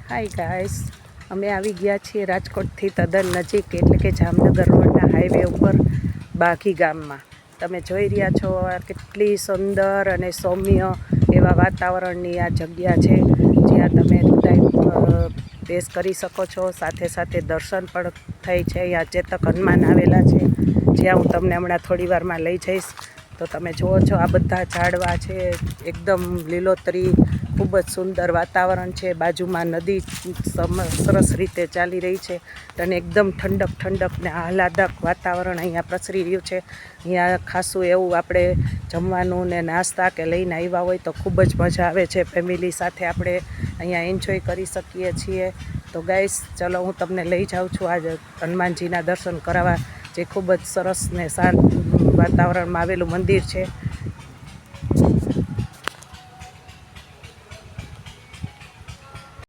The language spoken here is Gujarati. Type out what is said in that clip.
હાય ગાઈસ, અમે આવી ગયા છીએ રાજકોટથી તદ્દન નજીક એટલે કે જામનગર રોડના હાઈવે ઉપર બાઘી ગામમાં. તમે જોઈ રહ્યા છો કેટલી સુંદર અને સૌમ્ય એવા વાતાવરણની આ જગ્યા છે, જ્યાં તમે ટાઈમ પેસ કરી શકો છો. સાથે સાથે દર્શન પણ થાય છે. અહીંયા ચેતક હનુમાન આવેલા છે, જ્યાં હું તમને હમણાં થોડી વારમાં લઈ જઈશ. તો તમે જુઓ છો આ બધા ઝાડવા છે, એકદમ લીલોતરી, ખૂબ જ સુંદર વાતાવરણ છે. બાજુમાં નદી સરસ રીતે ચાલી રહી છે અને એકદમ ઠંડક ને આહલાદક વાતાવરણ અહીંયા પ્રસરી રહ્યું છે. અહીંયા ખાસું એવું આપણે જમવાનું ને નાસ્તા કે લઈને આવ્યા હોય તો ખૂબ જ મજા આવે છે. ફેમિલી સાથે આપણે અહીંયા એન્જોય કરી શકીએ છીએ. તો ગાઈસ, ચલો હું તમને લઈ જાઉં છું આજે હનુમાનજીના દર્શન કરાવવા, જે ખૂબ જ સરસ ને શાંત વાતાવરણમાં આવેલું મંદિર છે.